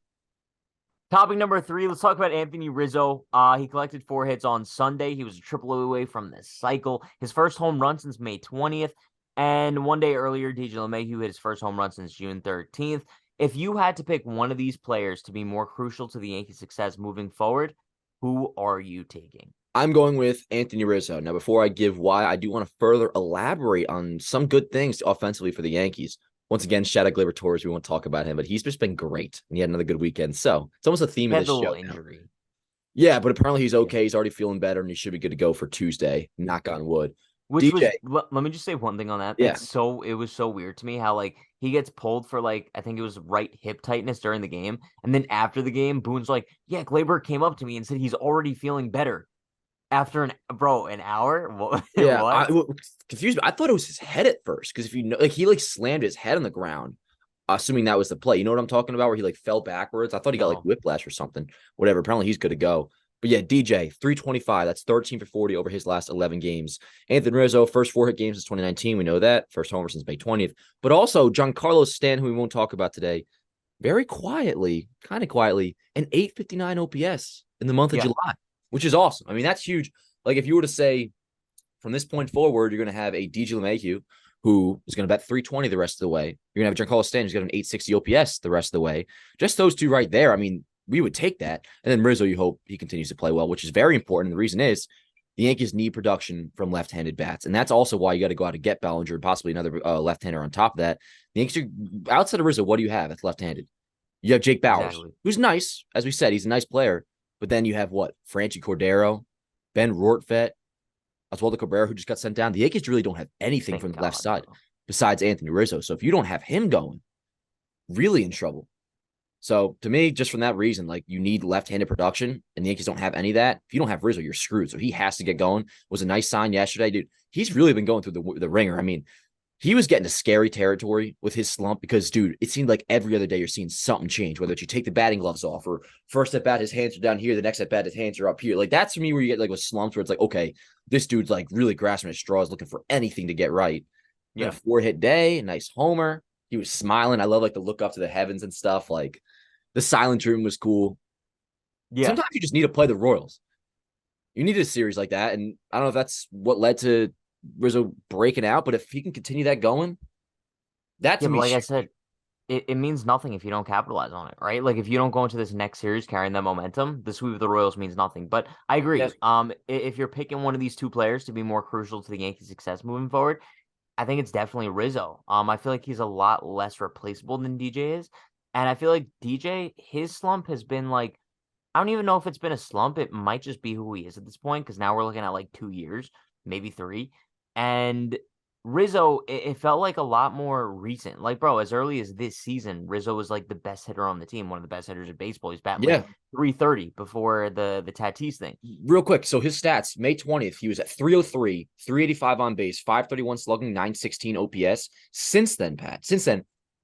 Topic number 3, let's talk about Anthony Rizzo. He collected 4 hits on Sunday. He was a triple away from the cycle. His first home run since May 20th. And one day earlier, DJ LeMahieu hit his first home run since June 13th. If you had to pick one of these players to be more crucial to the Yankees' success moving forward, who are you taking? I'm going with Anthony Rizzo. Now, before I give why, I do want to further elaborate on some good things offensively for the Yankees. Once again, shout out Gleyber Torres. We won't talk about him, but he's just been great. And he had another good weekend. So it's almost a theme He of had this a show little now. injury. Yeah, but apparently he's okay. He's already feeling better, and he should be good to go for Tuesday. Knock on wood. Which DJ, let me just say one thing on that. yeah, It was so weird to me how like he gets pulled for like I think it was right hip tightness during the game, and then after the game, Boone's like, "Yeah, Gleyber came up to me and said he's already feeling better after an hour." What? yeah. What? Confused me. I thought it was his head at first because if you know, like he like slammed his head on the ground, assuming that was the play. You know what I'm talking about? Where he like fell backwards. I thought he got like No. whiplash or something. Whatever. Apparently he's good to go. But yeah, DJ 325. That's 13 for 40 over his last 11 games. Anthony Rizzo, first 4 hit games since 2019. We know that. First homer since May 20th. But also Giancarlo Stanton, who we won't talk about today, very quietly, kind of quietly, an 859 OPS in the month of Yeah. July, which is awesome. I mean, that's huge. Like if you were to say from this point forward, you're going to have a DJ LeMahieu who is going to bet 320 the rest of the way. You're going to have Giancarlo Stanton who's got an 860 OPS the rest of the way. Just those two right there. I mean, we would take that. And then Rizzo, you hope he continues to play well, which is very important. And the reason is the Yankees need production from left-handed bats. And that's also why you got to go out and get Bellinger and possibly another left-hander on top of that. The Yankees are, outside of Rizzo, what do you have? It's left-handed. You have Jake Bowers, Exactly. who's nice. As we said, he's a nice player. But then you have what? Franchi Cordero, Ben Rourke, Oswaldo Cabrera, who just got sent down. The Yankees really don't have anything from Thank the left God, side bro. besides Anthony Rizzo. So if you don't have him going, really in trouble. So to me, just from that reason, like you need left-handed production, and the Yankees don't have any of that. If you don't have Rizzo, you're screwed. So he has to get going. Was a nice sign yesterday, dude. He's really been going through the ringer. I mean, he was getting to scary territory with his slump because, dude, it seemed like every other day you're seeing something change. Whether it's you take the batting gloves off, or first at bat his hands are down here, the next at bat his hands are up here. Like that's for me where you get like with slumps where it's like, okay, this dude's like really grasping at straws, looking for anything to get right. And Yeah. a 4-hit day, a nice homer. He was smiling. I love like the look up to the heavens and stuff. Like the silent room was cool. Yeah. Sometimes you just need to play the Royals. You need a series like that. And I don't know if that's what led to Rizzo breaking out, but if he can continue that going, that Yeah, to but me, like I said, it means nothing if you don't capitalize on it, right? Like if you don't go into this next series carrying that momentum, the sweep of the Royals means nothing. But I yes. agree. If you're picking one of these two players to be more crucial to the Yankees' success moving forward, I think it's definitely Rizzo. I feel like he's a lot less replaceable than DJ is. And I feel like DJ, his slump has been like, I don't even know if it's been a slump. It might just be who he is at this point, because now we're looking at like 2 years, maybe three. And Rizzo, it felt like a lot more recent. Like, bro, as early as this season, Rizzo was like the best hitter on the team, one of the best hitters in baseball. He's batting like Yeah. 330 before the Tatis thing. Real quick. So his stats, May 20th, he was at 303, 385 on base, 531 slugging, 916 OPS. Since then, Pat,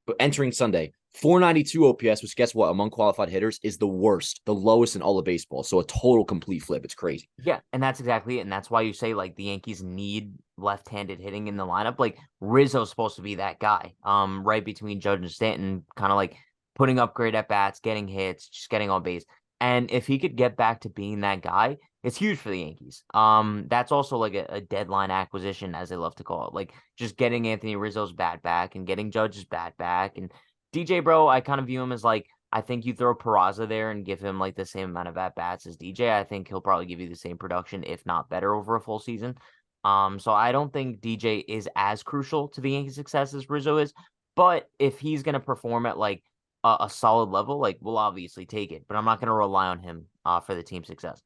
but entering Sunday, 492 OPS, which guess what? Among qualified hitters is the worst, the lowest in all of baseball. So a total complete flip. It's crazy. Yeah, and that's exactly it. And that's why you say like the Yankees need left-handed hitting in the lineup. Like Rizzo's supposed to be that guy. Right between Judge and Stanton, kind of like putting up great at bats, getting hits, just getting on base. And if he could get back to being that guy, it's huge for the Yankees. That's also like a deadline acquisition, as they love to call it. Like just getting Anthony Rizzo's bat back and getting Judge's bat back. And DJ, bro, I kind of view him as like, I think you throw Peraza there and give him like the same amount of at bats as DJ. I think he'll probably give you the same production, if not better, over a full season. So I don't think DJ is as crucial to the Yankees' success as Rizzo is. But if he's going to perform at like a solid level, like we'll obviously take it. But I'm not going to rely on him for the team's success.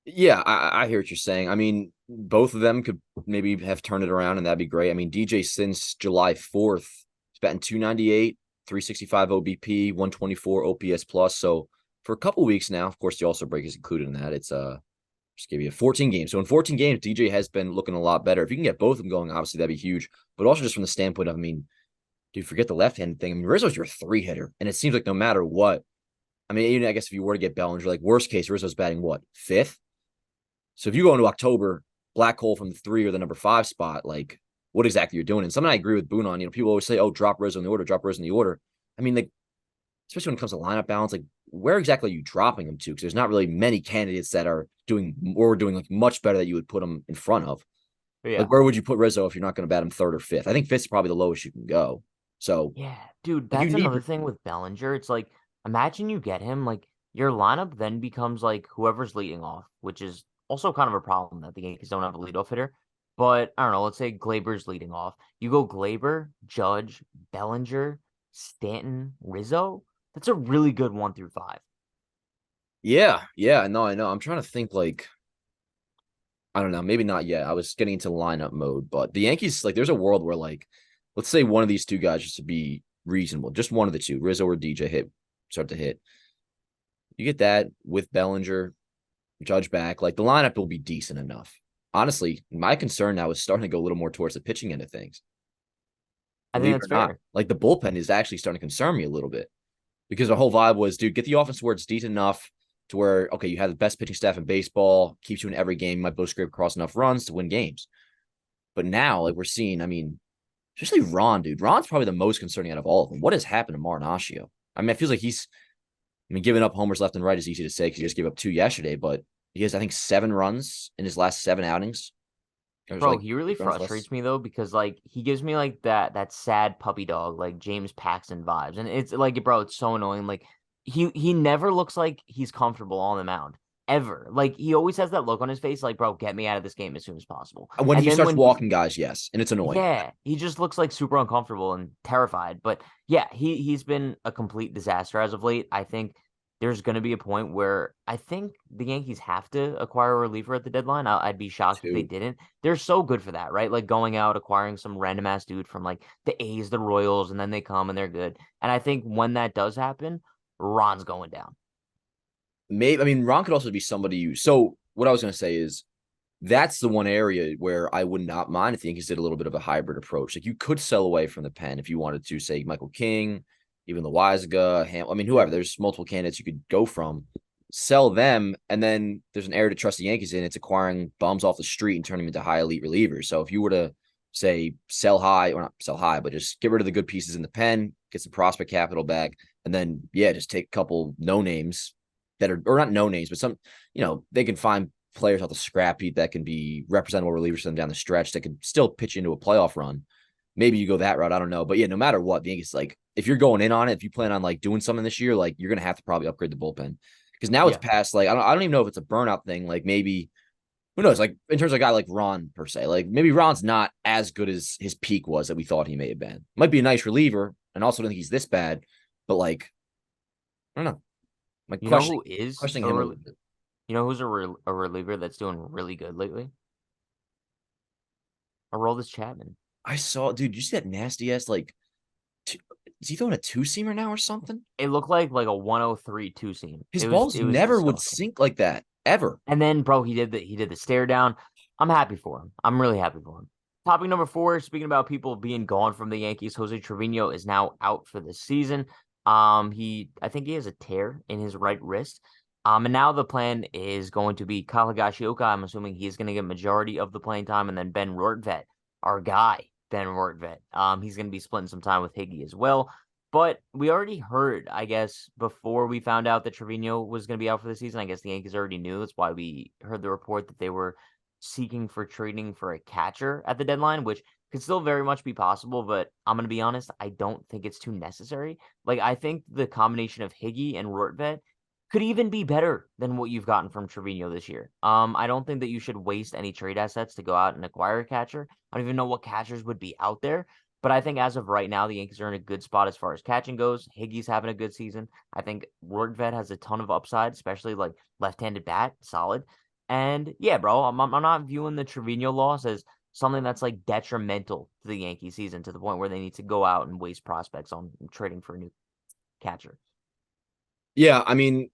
Yeah, I hear what you're saying. I mean, both of them could maybe have turned it around, and that'd be great. I mean, DJ since July 4th, he's batting 298, 365 OBP, 124 OPS plus. So for a couple weeks now, of course, the All-Star break is included in that. It's just give you 14 games. So in 14 games, DJ has been looking a lot better. If you can get both of them going, obviously that'd be huge. But also just from the standpoint of, I mean, dude, forget the left-handed thing. I mean, Rizzo's your three hitter, and it seems like no matter what. I mean, even I guess if you were to get Bellinger, like worst case, Rizzo's batting what, fifth? So if you go into October, black hole from the 3 or the number 5 spot, like what exactly you're doing. And something I agree with Boone on, people always say, oh, drop Rizzo in the order, drop Rizzo in the order. I mean, like, especially when it comes to lineup balance, like where exactly are you dropping them to? Because there's not really many candidates that are doing like much better that you would put them in front of. But Like, yeah. where would you put Rizzo if you're not going to bat him third or fifth? I think fifth is probably the lowest you can go. So, Yeah, dude, like, you that's need, another thing with Bellinger. It's like, imagine you get him, like, your lineup then becomes like whoever's leading off, which is also kind of a problem that the Yankees don't have a leadoff hitter. But I don't know, let's say Glaber's leading off. You go Glaber, Judge, Bellinger, Stanton, Rizzo. That's a really good 1 through 5. yeah, I know. I'm trying to think, like, I don't know, maybe not yet. I was getting into lineup mode, but the Yankees, like, there's a world where, like, let's say one of these two guys, just to be reasonable, just one of the two, Rizzo or DJ, start to hit. You get that with Bellinger, Judge back, like the lineup will be decent enough. Honestly, my concern now is starting to go a little more towards the pitching end of things. I think Believe it that's or not, fair. like the bullpen is actually starting to concern me a little bit because the whole vibe was, dude, get the offense where it's decent enough to where, okay, you have the best pitching staff in baseball, keeps you in every game, might both scrape across enough runs to win games. But now, like we're seeing, I mean, especially Ron, dude. Ron's probably the most concerning out of all of them. What has happened to Marinaccio? I mean, it feels like I mean, giving up homers left and right is easy to say because he just gave up 2 yesterday, but he has, I think, 7 runs in his last 7 outings. There's Bro, like he really 8 runs less. frustrates me though, because like he gives me like that sad puppy dog, like James Paxton vibes. And it's like, bro, it's so annoying. Like he never looks like he's comfortable on the mound. ever. Like, he always has that look on his face, like, bro, get me out of this game as soon as possible. When And he then starts when walking guys, yes, and it's annoying. yeah, he just looks like super uncomfortable and terrified. But yeah, he's been a complete disaster as of late. I think there's going to be a point where I think the Yankees have to acquire a reliever at the deadline. I'd be shocked if they Too. didn't. They're so good for that, right? Like going out, acquiring some random ass dude from like the A's, the Royals, and then they come and they're good. And I think when that does happen, Ron's going down. Maybe, I mean, Ron could also be somebody you. So what I was going to say is that's the one area where I would not mind if the Yankees did a little bit of a hybrid approach. Like you could sell away from the pen if you wanted to, say Michael King, even Loizaga, I mean, whoever. There's multiple candidates you could go from, sell them, and then there's an area to trust the Yankees in. It's acquiring bums off the street and turning them into high elite relievers. So if you were to say sell high, or not sell high, but just get rid of the good pieces in the pen, get some prospect capital back, and then just take a couple no names that are, or not no names, but some, they can find players off the scrap heap that can be representable relievers for them down the stretch that could still pitch into a playoff run. Maybe you go that route. I don't know. But yeah, no matter what, the Yankees, like, if you're going in on it, if you plan on like doing something this year, like you're going to have to probably upgrade the bullpen because now it's past, like, I don't even know if it's a burnout thing. Like maybe, who knows, like in terms of a guy like Ron per se, like maybe Ron's not as good as his peak was that we thought he may have been. Might be a nice reliever. And also don't think he's this bad, but like, I don't know. My You know question, who is questioning him a little bit. you know who's a reliever that's doing really good lately? Aroldis Chapman. I saw, dude, you see that nasty ass, like, is he throwing a two-seamer now or something? It looked like a 103 two seam. His balls It was never would disgusting. sink like that, ever. And then, bro, he did the stare down. I'm happy for him. I'm really happy for him. Topic number 4, speaking about people being gone from the Yankees, Jose Trevino is now out for the season. I think he has a tear in his right wrist. And now the plan is going to be Kyle Higashioka. I'm assuming he's going to get majority of the playing time, and then Ben Rortvedt, our guy, Ben Rortvedt. He's going to be splitting some time with Higgy as well. But we already heard, I guess, before we found out that Trevino was going to be out for the season. I guess the Yankees already knew. That's why we heard the report that they were seeking for trading for a catcher at the deadline, which could still very much be possible. But I'm going to be honest, I don't think it's too necessary. Like, I think the combination of Higgy and Rortvedt could even be better than what you've gotten from Trevino this year. I don't think that you should waste any trade assets to go out and acquire a catcher. I don't even know what catchers would be out there. But I think as of right now, the Yankees are in a good spot as far as catching goes. Higgy's having a good season. I think Rortvedt has a ton of upside, especially like left-handed bat, solid. And yeah, bro, I'm not viewing the Trevino loss as something that's like detrimental to the Yankee season to the point where they need to go out and waste prospects on trading for a new catcher. Yeah, I mean,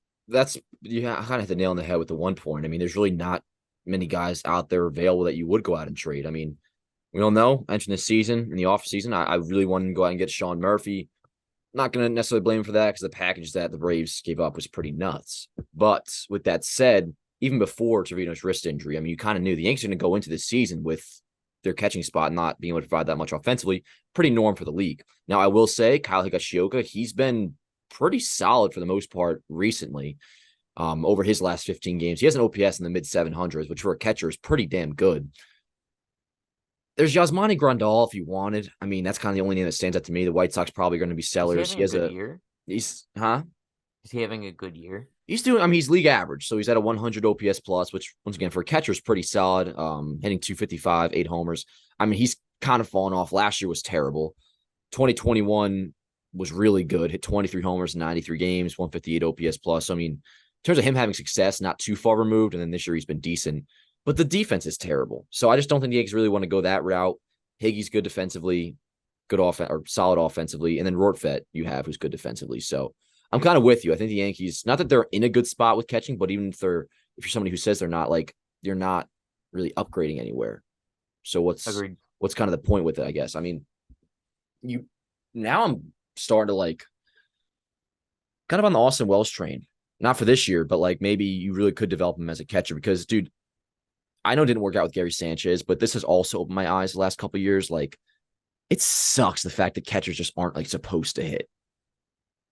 you kind of hit the nail on the head with the one point. I mean, there's really not many guys out there available that you would go out and trade. I mean, we all know entering this season, in the off season, I really wanted to go out and get Sean Murphy. Not going to necessarily blame him for that because the package that the Braves gave up was pretty nuts. But with that said, even before Trevino's wrist injury, I mean, you kind of knew the Yankees are going to go into this season with their catching spot not being able to provide that much offensively. Pretty norm for the league. Now, I will say, Kyle Higashioka, he's been pretty solid for the most part recently. Over his last 15 games, he has an OPS in the mid 700s, which for a catcher is pretty damn good. There's Yasmani Grandal if you wanted. I mean, that's kind of the only name that stands out to me. The White Sox probably going to be sellers. He has a good year. Is he having a good year? He's doing, I mean, he's league average. So he's at a 100 OPS plus, which once again, for a catcher is pretty solid. Hitting 255, 8 homers. I mean, he's kind of fallen off. Last year was terrible. 2021 was really good. Hit 23 homers in 93 games, 158 OPS plus. So, I mean, in terms of him having success, not too far removed. And then this year he's been decent. But the defense is terrible. So I just don't think the Yankees really want to go that route. Higgy's good defensively, good offense or solid offensively. And then Rortvedt you have who's good defensively. So I'm kind of with you. I think the Yankees, not that they're in a good spot with catching, but even if you're somebody who says they're not, like, you're not really upgrading anywhere. So what's kind of the point with it, I guess? I mean, now I'm starting to like kind of on the Austin Wells train. Not for this year, but like maybe you really could develop him as a catcher because, dude, I know it didn't work out with Gary Sanchez, but this has also opened my eyes the last couple of years. Like, it sucks the fact that catchers just aren't like supposed to hit.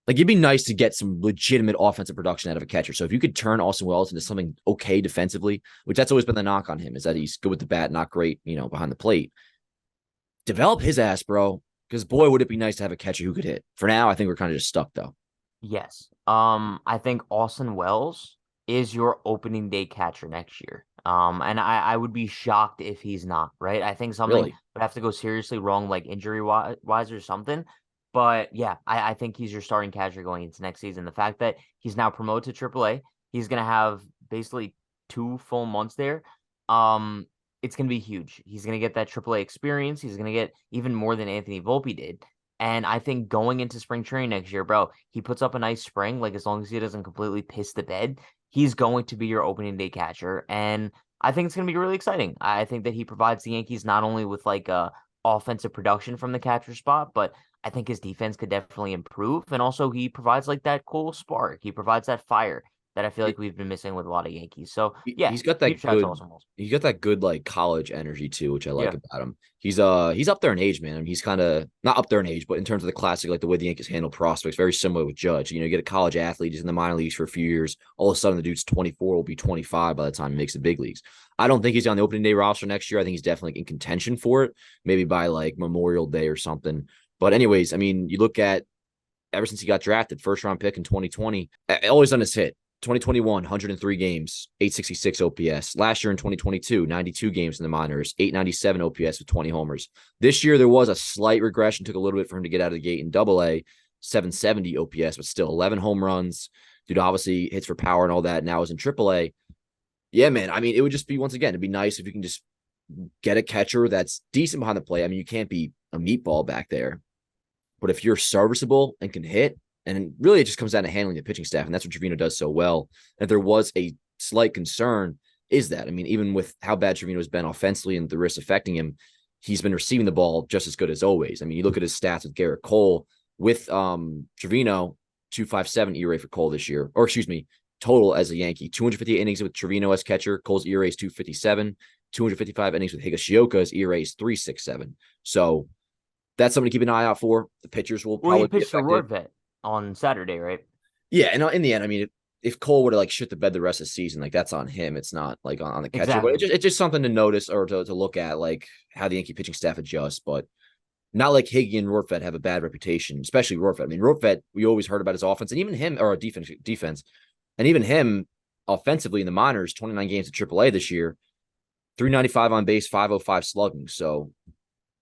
Like, it'd be nice to get some legitimate offensive production out of a catcher. So if you could turn Austin Wells into something okay defensively, which that's always been the knock on him, is that he's good with the bat, not great, behind the plate. Develop his ass, bro. Because boy, would it be nice to have a catcher who could hit. For now, I think we're kind of just stuck though. Yes. I think Austin Wells is your opening day catcher next year. And I would be shocked if he's not, right? I think something Really? would have to go seriously wrong, like injury wise or something. But yeah, I think he's your starting catcher going into next season. The fact that he's now promoted to AAA, he's gonna have basically 2 full months there. It's gonna be huge. He's gonna get that AAA experience. He's gonna get even more than Anthony Volpe did. And I think going into spring training next year, bro, he puts up a nice spring. Like as long as he doesn't completely piss the bed, he's going to be your opening day catcher. And I think it's going to be really exciting. I think that he provides the Yankees not only with like offensive production from the catcher spot, but I think his defense could definitely improve. And also he provides like that cool spark. He provides that fire that I feel like we've been missing with a lot of Yankees. So yeah, He's got huge that shout out to good. Austin Wells. He's got that good like college energy too, which I like Yeah. about him. He's up there in age, man. He's kind of not up there in age, but in terms of the classic, like the way the Yankees handle prospects, very similar with Judge. You get a college athlete, he's in the minor leagues for a few years. All of a sudden, the dude's 24, will be 25 by the time he makes the big leagues. I don't think he's on the opening day roster next year. I think he's definitely in contention for it, maybe by like Memorial Day or something. But anyways, I mean, you look at ever since he got drafted, first round pick in 2020, always on his hit. 2021, 103 games, 866 OPS. Last year in 2022, 92 games in the minors, 897 OPS with 20 homers. This year, there was a slight regression. Took a little bit for him to get out of the gate in AA, 770 OPS, but still 11 home runs. Dude obviously hits for power and all that. Now is in AAA. Yeah, man. I mean, it would just be, once again, it'd be nice if you can just get a catcher that's decent behind the plate. I mean, you can't be a meatball back there. But if you're serviceable and can hit, and really, it just comes down to handling the pitching staff, and that's what Trevino does so well. And if there was a slight concern, is that, I mean, even with how bad Trevino has been offensively and the risks affecting him, he's been receiving the ball just as good as always. I mean, you look at his stats with Garrett Cole, with Trevino, 2.57 ERA for Cole this year, or excuse me, total as a Yankee, 258 innings with Trevino as catcher. Cole's ERA is 2.57, 255 innings with Higashioka's ERA is 3.67. So that's something to keep an eye out for. The pitchers will probably He pitched be for affected. Rourke on Saturday, right? Yeah, and in the end, I mean, if Cole were to like shit the bed the rest of the season, like that's on him. It's not like on the catcher. Exactly. But it's just something to notice or to look at, like how the Yankee pitching staff adjusts. But not like Higgy and Rourke have a bad reputation, especially Rourke. I mean, Rourke, we always heard about his offense, and even him, or defense, and even him offensively in the minors, 29 games at AAA this year, 395 on base, 505 slugging. So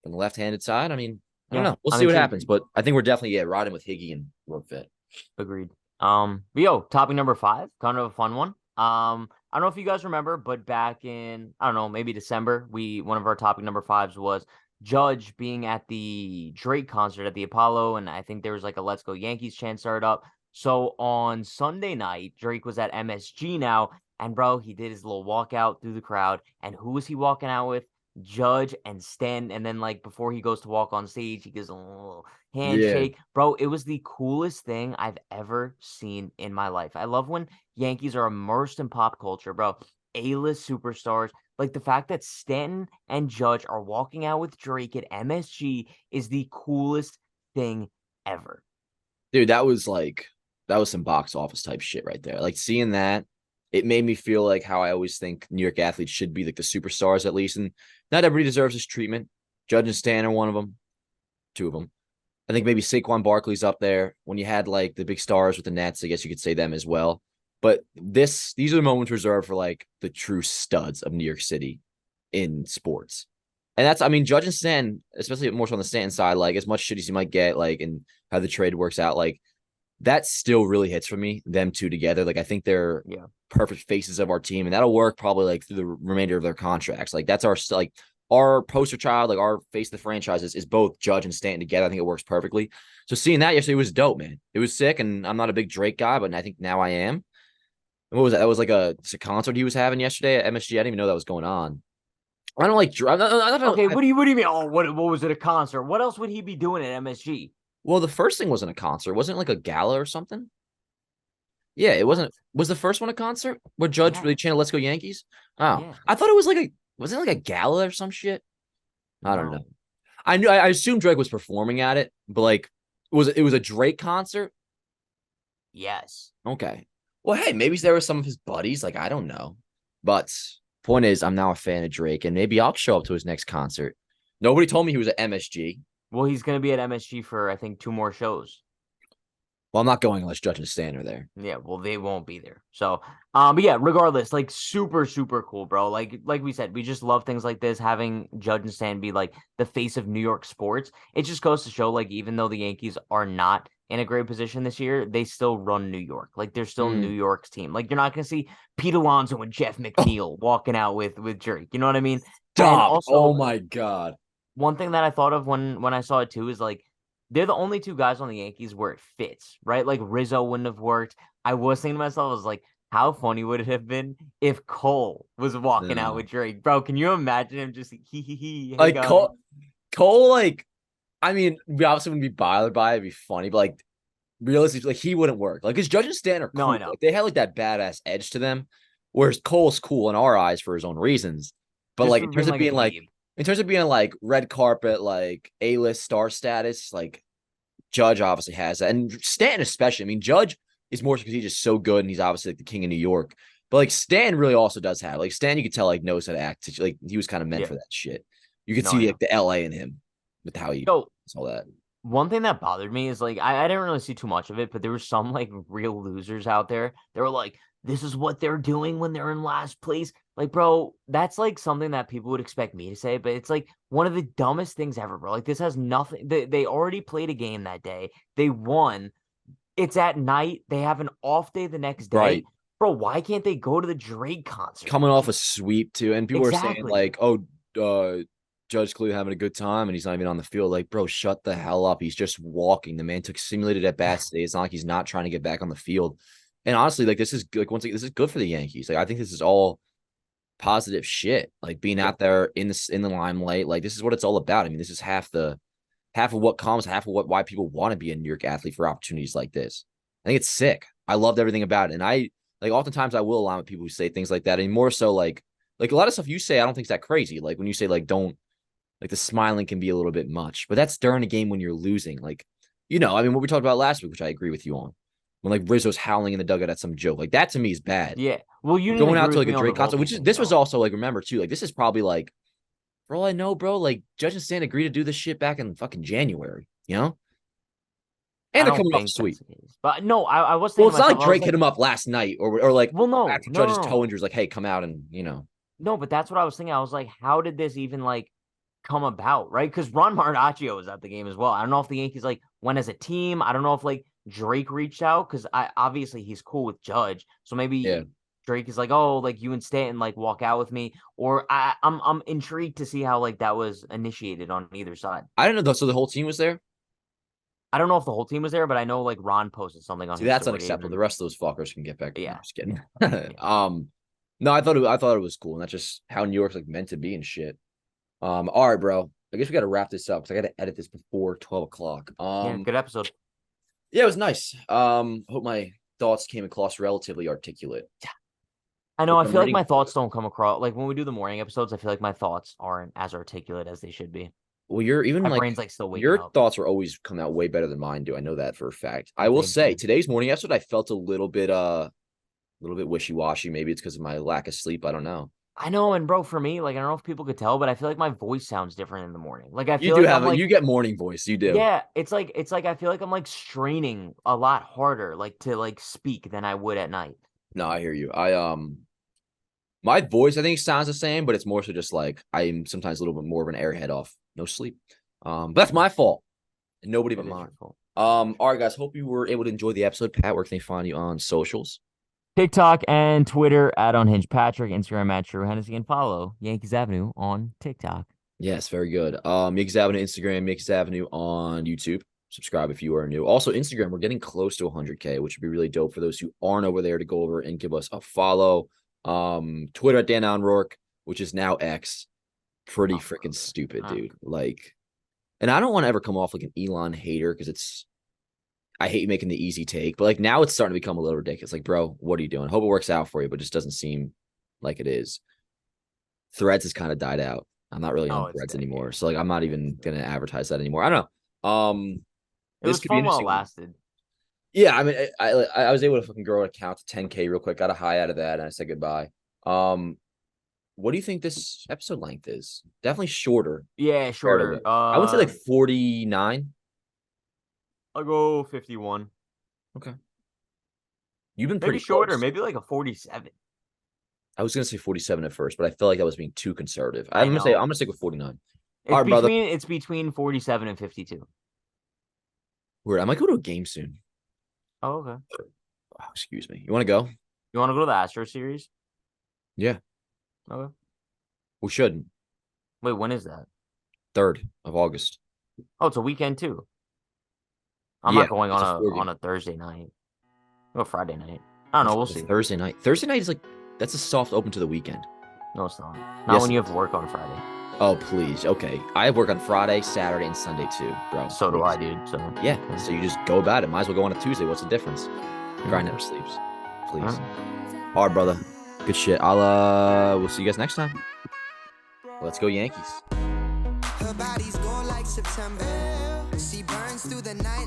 on the left-handed side, I mean, I don't know. We'll see what happens, but I think we're definitely riding with Higgy and Rourke. Agreed. But yo, topic number 5, kind of a fun one. I don't know if you guys remember, but back in, I don't know, maybe December, one of our topic number 5s was Judge being at the Drake concert at the Apollo, and I think there was like a Let's Go Yankees chant started up. So on Sunday night, Drake was at MSG now, and bro, he did his little walkout through the crowd, and who was he walking out with? Judge and Stanton, and then like before he goes to walk on stage, he gives a little handshake. Bro, it was the coolest thing I've ever seen in my life. I love when Yankees are immersed in pop culture, bro. A-list superstars. Like the fact that Stanton and Judge are walking out with Drake at MSG is the coolest thing ever. Dude, that was some box office type shit right there. Like seeing that, it made me feel like how I always think New York athletes should be, like the superstars at least. And not everybody deserves this treatment. Judge and Stan are one of them, 2 of them. I think maybe Saquon Barkley's up there. When you had like the big stars with the Nets, I guess you could say them as well. But these are the moments reserved for like the true studs of New York City in sports. And that's, I mean, Judge and Stan, especially more so on the Stanton side, like as much shit as you might get, like, and how the trade works out, like that still really hits for me, them two together. Like I think they're perfect faces of our team, and that'll work probably like through the remainder of their contracts. Like that's our poster child, like our face of the franchises is both Judge and Stanton together. I think it works perfectly. So seeing that yesterday was dope, man. It was sick, and I'm not a big Drake guy, but I think now I am. What was that? That was like a concert he was having yesterday at MSG. I didn't even know that was going on. I don't like. Okay, what do you mean? Oh, what was it? A concert? What else would he be doing at MSG? Well, the first thing wasn't a concert. Wasn't it like a gala or something? Yeah, it wasn't. Was the first one a concert where Judge really chanted "Let's Go Yankees"? Oh, I thought it was wasn't it like a gala or some shit? I don't know. I assumed Drake was performing at it, but like, it was a Drake concert? Yes. Okay. Well, hey, maybe there were some of his buddies. Like, I don't know. But point is, I'm now a fan of Drake, and maybe I'll show up to his next concert. Nobody told me he was at MSG. Well, he's going to be at MSG for, I think, 2 more shows. Well, I'm not going unless Judge and Stan are there. Yeah, well, they won't be there. So, but yeah, regardless, like super, super cool, bro. Like we said, we just love things like this, having Judge and Stan be like the face of New York sports. It just goes to show, like, even though the Yankees are not in a great position this year, they still run New York. Like, they're still New York's team. Like, you're not gonna see Pete Alonso and Jeff McNeil walking out with Drake. You know what I mean? And Stop. Oh also, my God. one thing that I thought of when I saw it too is like they're the only two guys on the Yankees where it fits, right? Like Rizzo wouldn't have worked. I was thinking to myself, I was like, how funny would it have been if Cole was walking out No. with Drake? Bro, can you imagine him just hey Like guys. Cole, like, I mean, we obviously wouldn't be bothered by it. It'd be funny, but like realistically, like he wouldn't work. Like his Judge and Stan are No, cool. I know. Like they have like that badass edge to them. Whereas Cole's cool in our eyes for his own reasons. But Just like for being like a dweeb. in terms of being like red carpet, like A-list star status, like Judge obviously has that. And Stanton especially. I mean, Judge is more because he's just so good and he's obviously like the king of New York. But like Stan really also does have like Stan, you could tell like knows how to act. Like he was kind of meant Yeah. for that shit. You could No, I see know. like the LA in him with how he So does all that. one thing that bothered me is like I didn't really see too much of it, but there were some like real losers out there. They were like, this is what they're doing when they're in last place. Like, bro, that's like something that people would expect me to say, but it's like one of the dumbest things ever, bro. Like, this has nothing. They already played a game that day. They won. It's at night. They have an off day the next day. Right. Bro, why can't they go to the Drake concert? Coming off Like, a sweep too. And people are saying exactly. like, oh, Judge clearly having a good time and he's not even on the field. Like, bro, shut the hell up. He's just walking. The man took simulated at bats today. It's not like he's not trying to get back on the field. And honestly, like this is like once again, this is good for the Yankees. Like I think this is all positive shit. Like being Yeah. out there in the limelight. Like this is what it's all about. I mean, this is half of what comes, half of why people want to be a New York athlete for opportunities like this. I think it's sick. I loved everything about it. And I like oftentimes I will align with people who say things like that. And more so like a lot of stuff you say, I don't think is that crazy. Like when you say like don't like the smiling can be a little bit much, but that's during a game when you're losing. Like, I mean, what we talked about last week, which I agree with you on. When like Rizzo's howling in the dugout at some joke. Like that to me is bad. Yeah. Well, you But didn't going agree out to with like a me on the Drake concert, Volpe which is thing, this was though. also like remember too, like this is probably like for all I know, bro, like Judge and Stan agreed to do this shit back in fucking January, And I they're don't coming off think that's sweep. the case. But no, I was Well, thinking to it's not like myself, I was Drake hit like, him up last night or like well, after no, Judge's no, toe no. injury was like, hey, come out and No, but that's what I was thinking. I was like, how did this even like come about, right? Because Ron Marinaccio was at the game as well. I don't know if the Yankees like went as a team. I don't know if like Drake reached out because I obviously he's cool with Judge, so yeah. maybe Drake is like, oh, like you and Stanton like walk out with me, or I'm intrigued to see how like that was initiated on either side. I don't know though. So the whole team was there. I don't know if the whole team was there, but I know like Ron posted something on See, his that's story, unacceptable. The and rest of those fuckers can get back. No, I'm yeah, just kidding. yeah. No, I thought it was cool, and that's just how New York's like meant to be and shit. All right, bro. I guess we got to wrap this up because I got to edit this before 12 o'clock. Yeah, good episode. Yeah, it was nice. Hope my thoughts came across relatively articulate. I know. Look, I I'm feel like ready. my thoughts don't come across like when we do the morning episodes. I feel like my thoughts aren't as articulate as they should be. Well, you're even My like brain's like still waking your up. thoughts are always come out way better than mine do. I know that for a fact. I will Thank say you. today's morning episode, I felt a little bit wishy-washy. Maybe it's because of my lack of sleep. I don't know. I know, and bro, for me, like I don't know if people could tell, but I feel like my voice sounds different in the morning. Like I feel like I'm like, You get morning voice. You do. yeah, it's like I feel like I'm like straining a lot harder, like to like speak than I would at night. No, I hear you. My voice I think sounds the same, but it's more so just like I'm sometimes a little bit more of an airhead off no sleep. But that's my fault. And nobody but It is mine. your fault. All right, guys. Hope you were able to enjoy the episode. Pat, where can they find you on socials? TikTok and Twitter at Unhinged Patrick, Instagram at True Hennessy, and follow Yankees Avenue on TikTok. Yes, very good. Yankees Avenue Instagram, Yankees Avenue on YouTube. Subscribe if you are new. Also, Instagram, we're getting close to 100K, which would be really dope for those who aren't over there to go over and give us a follow. Twitter at Dan Rourke, which is now X. Pretty freaking stupid, dude. Like, and I don't want to ever come off like an Elon hater because I hate making the easy take, but like now it's starting to become a little ridiculous. Like, bro, what are you doing? Hope it works out for you, but it just doesn't seem like it is. Threads has kind of died out. I'm not really on Threads anymore, so like I'm not even gonna advertise that anymore. I don't know. It This was could be fun while it interesting. lasted. Yeah, I mean, I was able to fucking grow an account to 10K real quick. Got a high out of that, and I said goodbye. What do you think this episode length is? Definitely shorter. Yeah, shorter. I would say like 49. I'll go 51. Okay. You've been Maybe pretty shorter, close. maybe like a 47. I was gonna say 47 at first, but I feel like that was being too conservative. I I'm know. gonna stick with 49. It's All right, brother. between 47 and 52. Weird. I might go to a game soon. Oh, okay. Oh, excuse me. You want to go? You want to go to the Astros series? Yeah, Okay. we should. Wait, when is that? 3rd of August. Oh, it's a weekend too. I'm Yeah, not going it's a on a Thursday night. Or Friday night. I don't know. We'll see. Thursday night. Thursday night is like that's a soft open to the weekend. No, it's not. Not when you have work on Friday. Oh, please. Okay. I have work on Friday, Saturday, and Sunday too, bro. So do I, dude. So yeah. So you just go about it. Might as well go on a Tuesday. What's the difference? The grind never sleeps. Please. All right, brother. Good shit. We'll see you guys next time. Let's go Yankees. Her body's going like September. She burns through the night